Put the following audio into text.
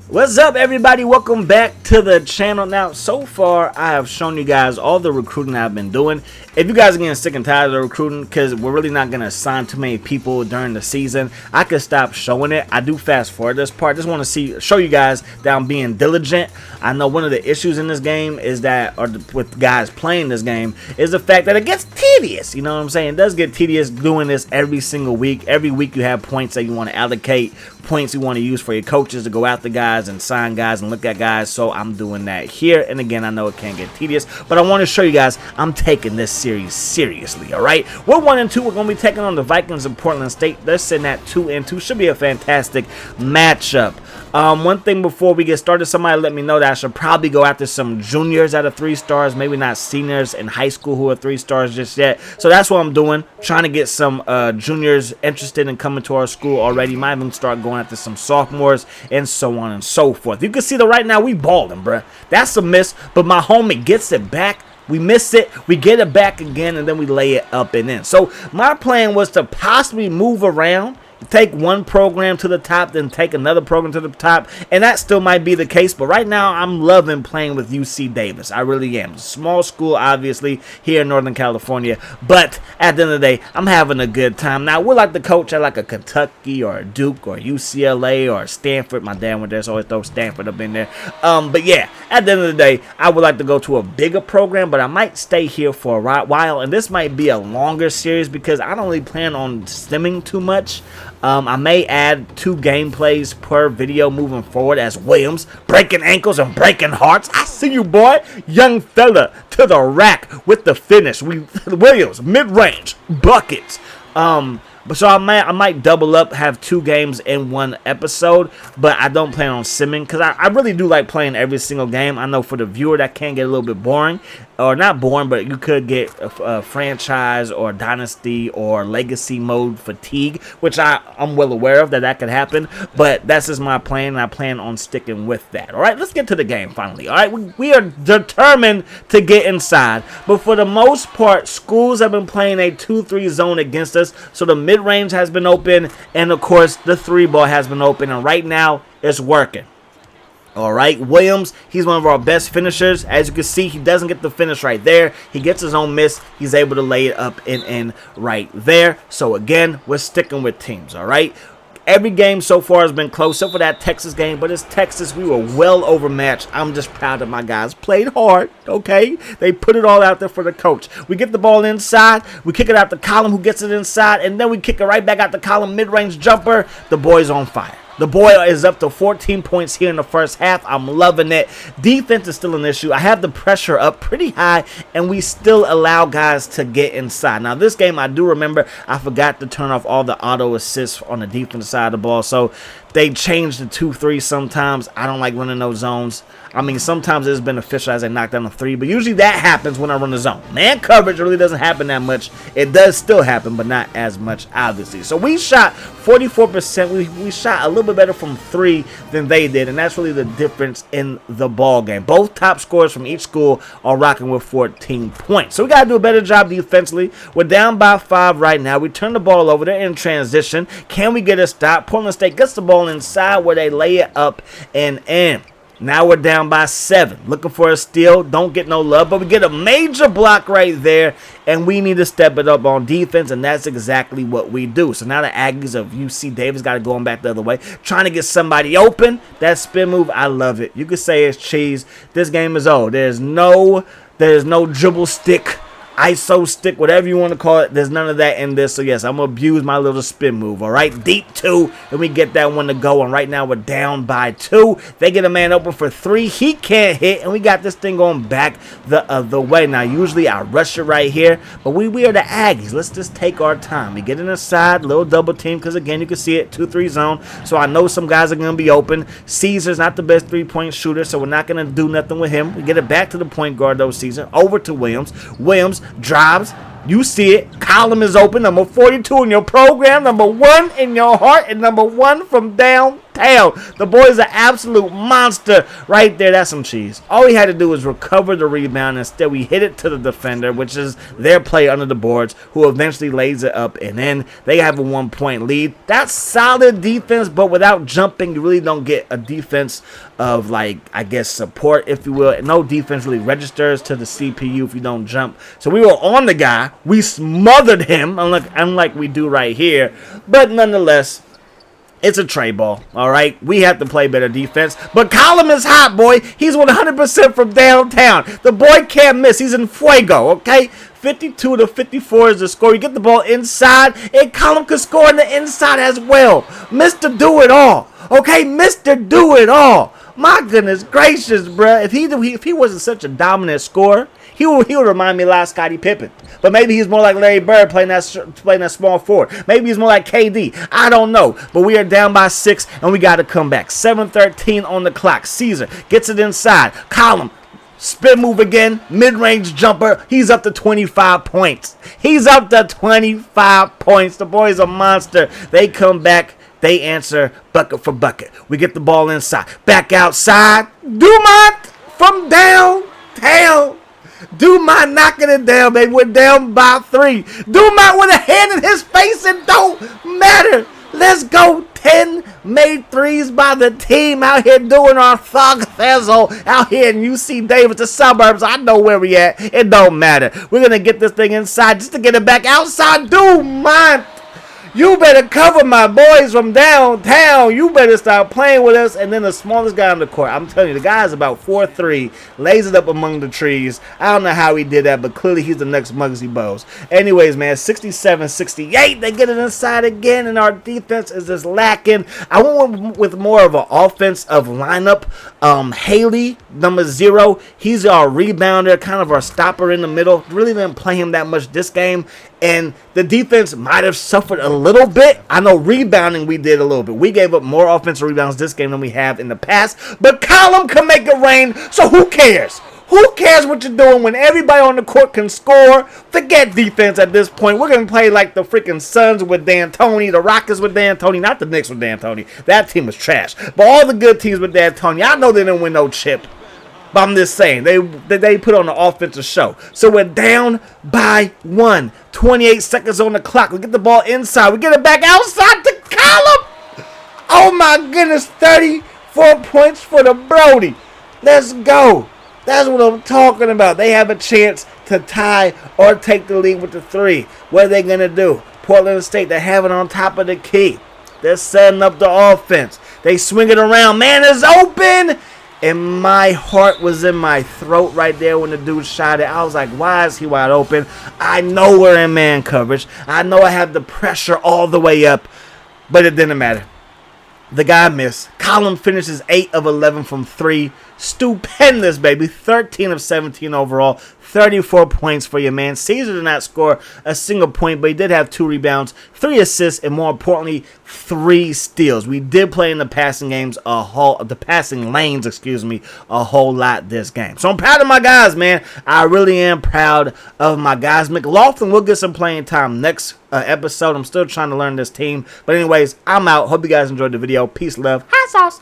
What's up, everybody? Welcome back to the channel. Now, so far, I have shown you guys all the recruiting I've been doing. If you guys are getting sick and tired of the recruiting, because we're really not going to assign too many people during the season, I could stop showing it. I do fast forward this part. Just want to show you guys that I'm being diligent. I know one of the issues in this game is that, or with guys playing this game, is the fact that it gets tedious. You know what I'm saying? It does get tedious doing this every single week. Every week you have points that you want to allocate, points you want to use for your coaches to go after guys and sign guys and look at guys. So I'm doing that here. And again, I know it can get tedious, but I want to show you guys I'm taking this series seriously. All right, we're 1-2. We're going to be taking on the Vikings of Portland State. They're sitting at 2-2. Should be a fantastic matchup. One thing before we get started, somebody let me know that I should probably go after some juniors that are 3 stars, maybe not seniors in high school who are 3 stars just yet. So that's what I'm doing, trying to get some juniors interested in coming to our school already. Might even start going after some sophomores and so on and so forth. You can see that right now we balling, bruh. That's a miss, but my homie gets it back. We miss it, we get it back again, and then we lay it up and in. So my plan was to possibly move around, take one program to the top, then take another program to the top, and that still might be the case. But right now, I'm loving playing with UC Davis. I really am. Small school, obviously, here in Northern California, but at the end of the day, I'm having a good time. Now, we're like the coach at like a Kentucky or a Duke or UCLA or Stanford. My dad went there, so I always throw Stanford up in there. But yeah, at the end of the day, I would like to go to a bigger program, but I might stay here for a while, and this might be a longer series because I don't really plan on stimming too much. I may add 2 gameplays per video moving forward as Williams breaking ankles and breaking hearts. I see you, boy. Young fella to the rack with the finish. Williams mid-range buckets. So I might double up, have 2 games in one episode, but I don't plan on simming because I really do like playing every single game. I know for the viewer that can get a little bit boring, or not boring, but you could get a franchise or dynasty or legacy mode fatigue, which I'm well aware of that could happen, but that's just my plan, and I plan on sticking with that. All right, let's get to the game finally. All right, we are determined to get inside, but for the most part, schools have been playing a 2-3 zone against us, so the mid-range has been open, and of course, the 3-ball has been open, and right now, it's working. All right, Williams, he's one of our best finishers. As you can see, he doesn't get the finish right there. He gets his own miss. He's able to lay it up and in right there. So, again, we're sticking with teams, all right? Every game so far has been close, except for that Texas game, but it's Texas. We were well overmatched. I'm just proud that my guys played hard, okay? They put it all out there for the coach. We get the ball inside. We kick it out the column, who gets it inside, and then we kick it right back out the column, mid-range jumper. The boy's on fire. The boy is up to 14 points here in the first half. I'm loving it. Defense is still an issue. I have the pressure up pretty high, and we still allow guys to get inside. Now, this game, I do remember I forgot to turn off all the auto assists on the defense side of the ball, so they changed the 2-3 sometimes. I don't like running those zones. I mean, sometimes it's beneficial as they knock down a 3, but usually that happens when I run the zone. Man coverage really doesn't happen that much. It does still happen, but not as much, obviously. So we shot 44%. We shot a little bit better from 3 than they did, and that's really the difference in the ball game. Both top scorers from each school are rocking with 14 points. So we got to do a better job defensively. We're down by 5 right now. We turn the ball over. They're in transition. Can we get a stop? Portland State gets the ball inside where they lay it up and in. Now we're down by 7. Looking for a steal. Don't get no love, but we get a major block right there, and we need to step it up on defense, and that's exactly what we do. So now the Aggies of UC Davis got to go back the other way, trying to get somebody open. That spin move, I love it. You could say it's cheese. This game is old. There's no dribble stick, ISO stick, whatever you want to call it. There's none of that in this. So, yes, I'm going to abuse my little spin move, all right? Deep 2, and we get that one to go. And right now we're down by 2. They get a man open for 3. He can't hit, and we got this thing going back the other way. Now, usually I rush it right here, but we are the Aggies. Let's just take our time. We get in the side, little double team, because, again, you can see it, 2-3 zone. So I know some guys are going to be open. Caesar's not the best 3-point shooter, so we're not going to do nothing with him. We get it back to the point guard, though, Caesar. Over to Williams. Williams drives, You see it. Column is open. Number 42 in your program. Number 1 in your heart. And number 1 from downtown. The boy's an absolute monster right there. That's some cheese. All he had to do was recover the rebound. Instead, we hit it to the defender, which is their play under the boards, who eventually lays it up and in. They have a 1-point lead. That's solid defense, but without jumping, you really don't get a defense of, like, I guess, support, if you will. No defense really registers to the CPU if you don't jump. So we were on the guy. We smothered him, unlike we do right here. But nonetheless, it's a tray ball, all right? We have to play better defense. But Column is hot, boy. He's 100% from downtown. The boy can't miss. He's in fuego, okay? 52 to 54 is the score. You get the ball inside, and Column could score on the inside as well. Mr. Do-It-All, okay? Mr. Do-It-All. My goodness gracious, bruh. If he wasn't such a dominant scorer, he would remind me a lot of Scottie Pippen. But maybe he's more like Larry Bird playing that small forward. Maybe he's more like KD. I don't know. But we are down by 6, and we got to come back. 7:13 on the clock. Caesar gets it inside. Column. Spin move again. Mid-range jumper. He's up to 25 points. He's up to 25 points. The boy's a monster. They come back. They answer bucket for bucket. We get the ball inside. Back outside. Dumont from downtown. Dumont knocking it down, baby. We're down by 3. Dumont with a hand in his face. It don't matter. Let's go. 10 made threes by the team out here doing our thug thizzle out here in UC Davis, the suburbs. I know where we at. It don't matter. We're going to get this thing inside just to get it back outside. Dumont. You better cover my boys from downtown. You better stop playing with us. And then the smallest guy on the court, I'm telling you, the guy is about 4'3", lays it up among the trees. I don't know how he did that, but clearly he's the next Muggsy Bogues. Anyways, man, 67-68. They get it inside again, and our defense is just lacking. I went with more of an offensive lineup. Haley, number 0, he's our rebounder, kind of our stopper in the middle. Really didn't play him that much this game. And the defense might have suffered a little bit. I know rebounding we did a little bit. We gave up more offensive rebounds this game than we have in the past. But Column can make it rain, so who cares? Who cares what you're doing when everybody on the court can score? Forget defense at this point. We're going to play like the freaking Suns with D'Antoni, the Rockets with D'Antoni, not the Knicks with D'Antoni. That team was trash. But all the good teams with D'Antoni, I know they didn't win no chip. But I'm just saying, they put on the offensive show. So we're down by 1. 28 seconds on the clock. We get the ball inside. We get it back outside to Column. Oh, my goodness. 34 points for the Brody. Let's go. That's what I'm talking about. They have a chance to tie or take the lead with the 3. What are they going to do? Portland State, they have it on top of the key. They're setting up the offense. They swing it around. Man is open. And my heart was in my throat right there when the dude shot it. I was like, why is he wide open? I know we're in man coverage. I know I have the pressure all the way up. But it didn't matter. The guy missed. Column finishes 8 of 11 from 3. Stupendous, baby. 13 of 17 overall. 34 points for your man. Caesar did not score a single point, but he did have 2 rebounds, 3 assists, and more importantly, 3 steals. We did play in the passing lanes a whole lot this game. So I'm proud of my guys, man. I really am proud of my guys. McLaughlin will get some playing time next episode. I'm still trying to learn this team. But anyways, I'm out. Hope you guys enjoyed the video. Peace, love. Hot sauce.